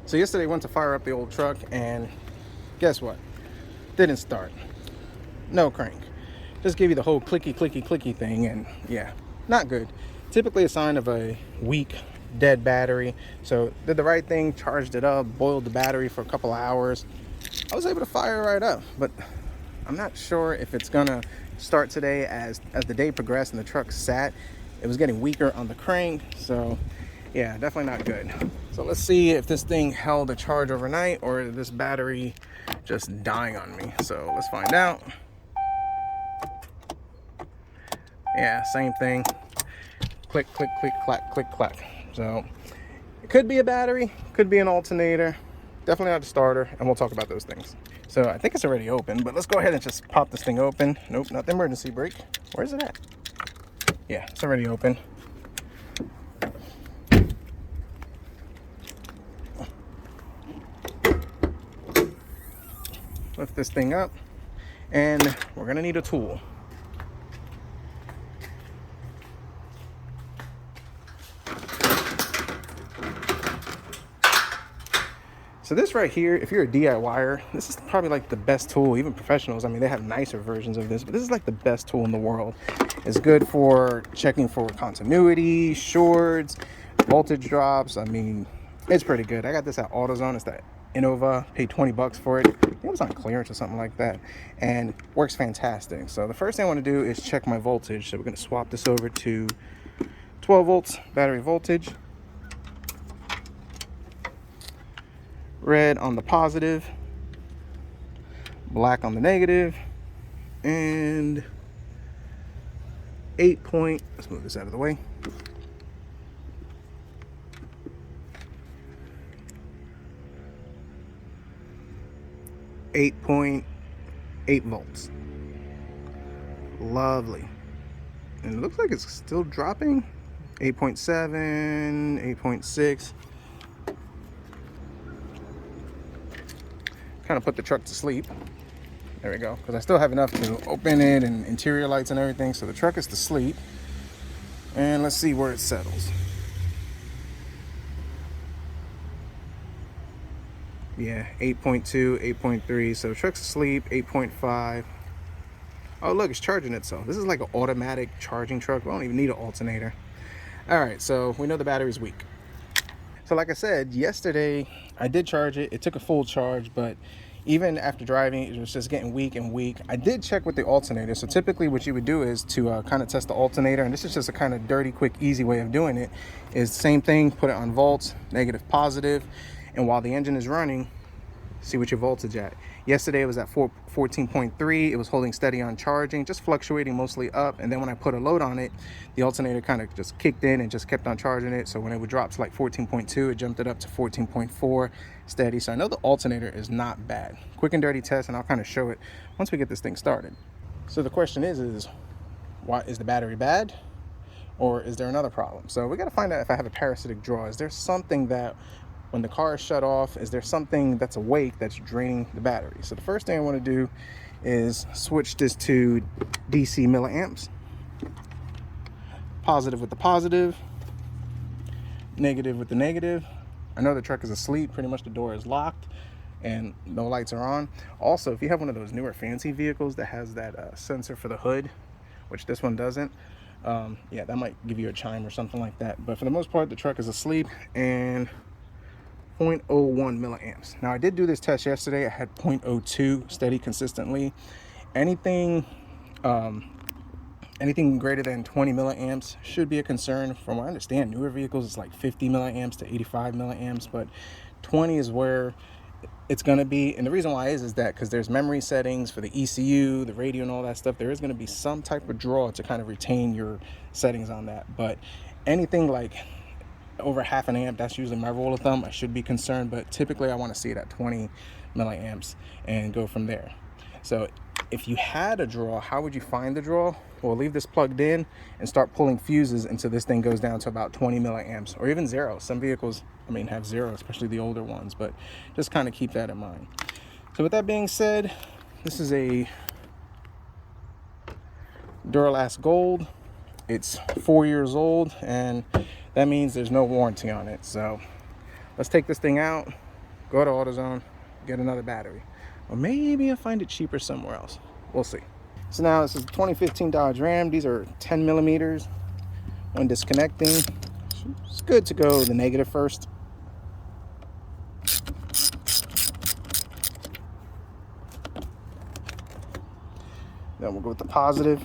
So yesterday I went to fire up the old truck and guess what? Didn't start. No crank. Just gave you the whole clicky, clicky, clicky thing, and yeah, not good. Typically a sign of a weak, dead battery. So did the right thing, charged it up, boiled the battery for a couple of hours. I was able to fire it right up, but I'm not sure if it's gonna start today. As the day progressed and the truck sat, it was getting weaker on the crank. So yeah, definitely not good. So let's see if this thing held a charge overnight or this battery just dying on me. So let's find out. Yeah, same thing. Click, click, click, clack, click, clack. So it could be a battery, could be an alternator, definitely not a starter, and we'll talk about those things. So I think it's already open, but let's go ahead and just pop this thing open. Nope, not the emergency brake. Where's it at? Yeah, it's already open. Lift this thing up, and we're gonna need a tool. So this right here, if you're a DIYer, this is probably like the best tool. Even professionals, I mean, they have nicer versions of this, but this is like the best tool in the world. It's good for checking for continuity, shorts, voltage drops. I mean, it's pretty good. I got this at AutoZone. It's that Innova. Paid 20 bucks for it. I think it was on clearance or something like that, and works fantastic. So the first thing I want to do is check my voltage. So we're going to swap this over to 12 volts battery voltage. Red on the positive, black on the negative, and 8 point, let's move this out of the way. 8.8 volts. Lovely. And it looks like it's still dropping. 8.7, 8.6. Kind of put the truck to sleep. There we go, because I still have enough to open it and interior lights and everything. So the truck is to sleep, and let's see where it settles. Yeah, 8.2, 8.3. So the truck's asleep. 8.5. Oh look, it's charging itself. This is like an automatic charging truck. We don't even need an alternator. All right, so we know the battery's weak. So like I said, yesterday I did charge it. It took a full charge, but even after driving, it was just getting weak and weak. I did check with the alternator. So typically what you would do is to kind of test the alternator, and this is just a kind of dirty, quick, easy way of doing it, is same thing, put it on volts, negative, positive, and while the engine is running, see what your voltage at. Yesterday it was at 14.3. It was holding steady on charging, just fluctuating mostly up, and then when I put a load on it, the alternator kind of just kicked in and just kept on charging it. So when it would drop to like 14.2, it jumped it up to 14.4 steady. So I know the alternator is not bad. Quick and dirty test, and I'll kind of show it once we get this thing started. So the question is why is the battery bad, or is there another problem? So we got to find out if I have a parasitic draw. Is there something that when the car is shut off, is there something that's awake that's draining the battery? So the first thing I want to do is switch this to DC milliamps. Positive with the positive, negative with the negative. I know the truck is asleep. Pretty much the door is locked and no lights are on. Also, if you have one of those newer fancy vehicles that has that sensor for the hood, which this one doesn't, yeah, that might give you a chime or something like that. But for the most part, the truck is asleep. And 0.01 milliamps. Now I did do this test yesterday. I had 0.02 steady consistently. Anything greater than 20 milliamps should be a concern. From what I understand, newer vehicles it's like 50 milliamps to 85 milliamps, but 20 is where it's going to be. And the reason why is that because there's memory settings for the ECU, the radio, and all that stuff. There is going to be some type of draw to kind of retain your settings on that. But anything like over half an amp, that's usually my rule of thumb. I should be concerned, but typically I want to see it at 20 milliamps and go from there. So if you had a draw, how would you find the draw? Well, leave this plugged in and start pulling fuses until this thing goes down to about 20 milliamps, or even zero. Some vehicles, I mean, have zero, especially the older ones, but just kind of keep that in mind. So with that being said, this is a Duralast Gold. It's 4 years old, and that means there's no warranty on it. So let's take this thing out go to AutoZone, get another battery. Or maybe I'll find it cheaper somewhere else. We'll see. So now this is a 2015 Dodge Ram. These are 10 millimeters. When disconnecting, it's good to go the negative first. Then we'll go with the positive.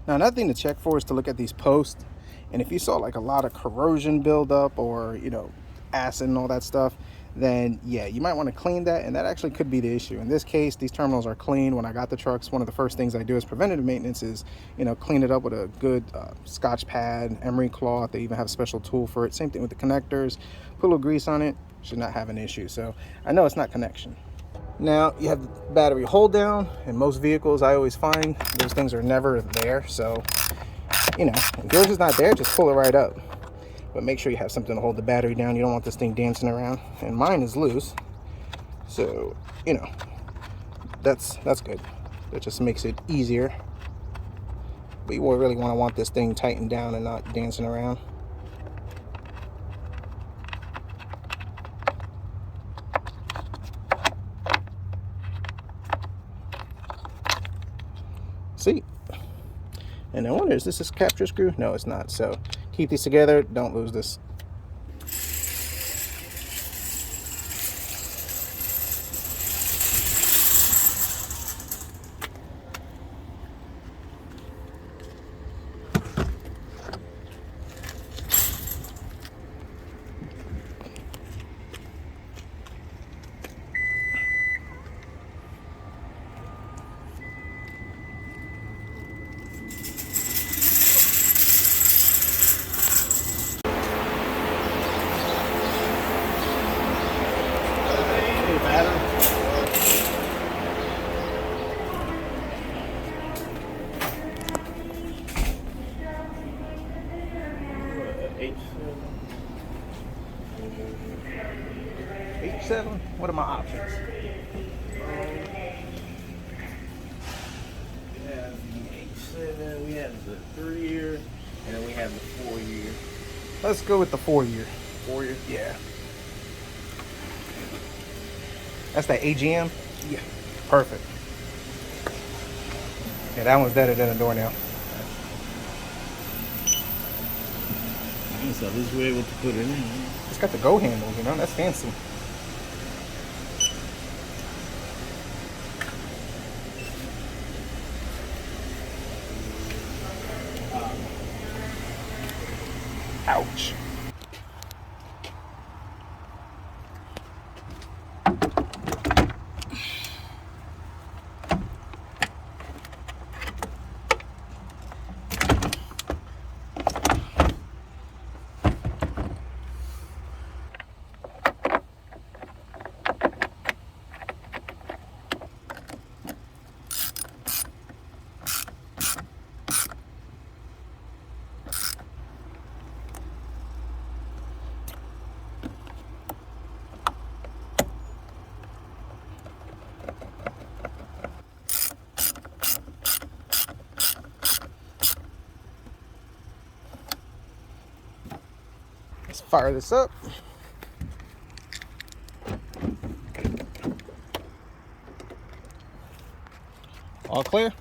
Now, another thing to check for is to look at these posts. And if you saw like a lot of corrosion buildup or, you know, acid and all that stuff, then yeah, you might want to clean that. And that actually could be the issue. In this case, these terminals are clean. When I got the trucks, one of the first things I do as preventative maintenance is, you know, clean it up with a good Scotch pad, emery cloth. They even have a special tool for it. Same thing with the connectors. Put a little grease on it, should not have an issue. So I know it's not connection. Now you have the battery hold down. In most vehicles, I always find those things are never there. So, you know, if yours is not there, just pull it right up. But make sure you have something to hold the battery down. You don't want this thing dancing around. And mine is loose. So, you know, that's good. That just makes it easier. But you really want this thing tightened down and not dancing around. See? And I wonder, is this a capture screw? No, it's not. So keep these together. Don't lose this. H7. What are my options? We have the H7, we have the 3-year, and then we have the 4-year. Let's go with the 4-year. 4-year? Yeah. That's that AGM? Yeah. Perfect. Yeah, that one's deader than a doornail. So at least we're able to put it in. It's got the go handle, you know, that's fancy. Ouch. Let's fire this up. All clear?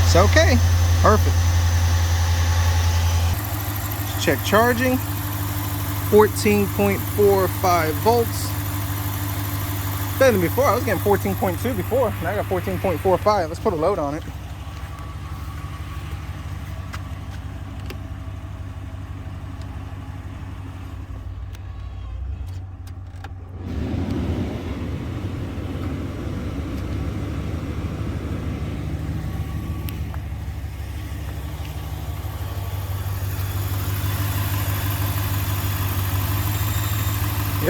It's okay. Perfect. Let's check charging. 14.45 volts. Better than before. I was getting 14.2 before. Now I got 14.45. Let's put a load on it.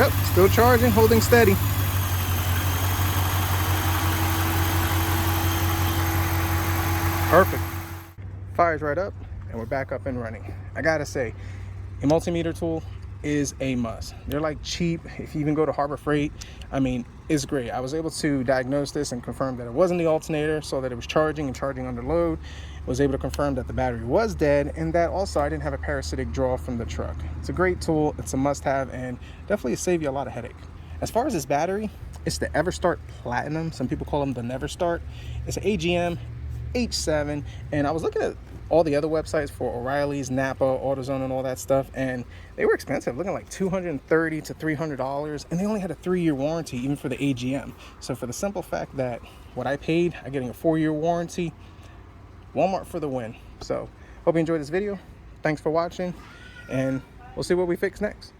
Yep, still charging, holding steady. Perfect. Fires right up, and we're back up and running. I gotta say, a multimeter tool is a must. They're like cheap. If you even go to Harbor Freight, I mean, it's great. I was able to diagnose this and confirm that it wasn't the alternator, saw that it was charging and charging under load, was able to confirm that the battery was dead, and that also I didn't have a parasitic draw from the truck. It's a great tool, it's a must-have, and definitely save you a lot of headache. As far as this battery, it's the Everstart Platinum. Some people call them the Never Start. It's an AGM H7, and I was looking at all the other websites for O'Reilly's, Napa, AutoZone, and all that stuff, and they were expensive, looking like $230 to $300, and they only had a 3-year warranty even for the AGM. So for the simple fact that what I paid, I'm getting a 4-year warranty, Walmart for the win. So hope you enjoyed this video. Thanks for watching, and we'll see what we fix next.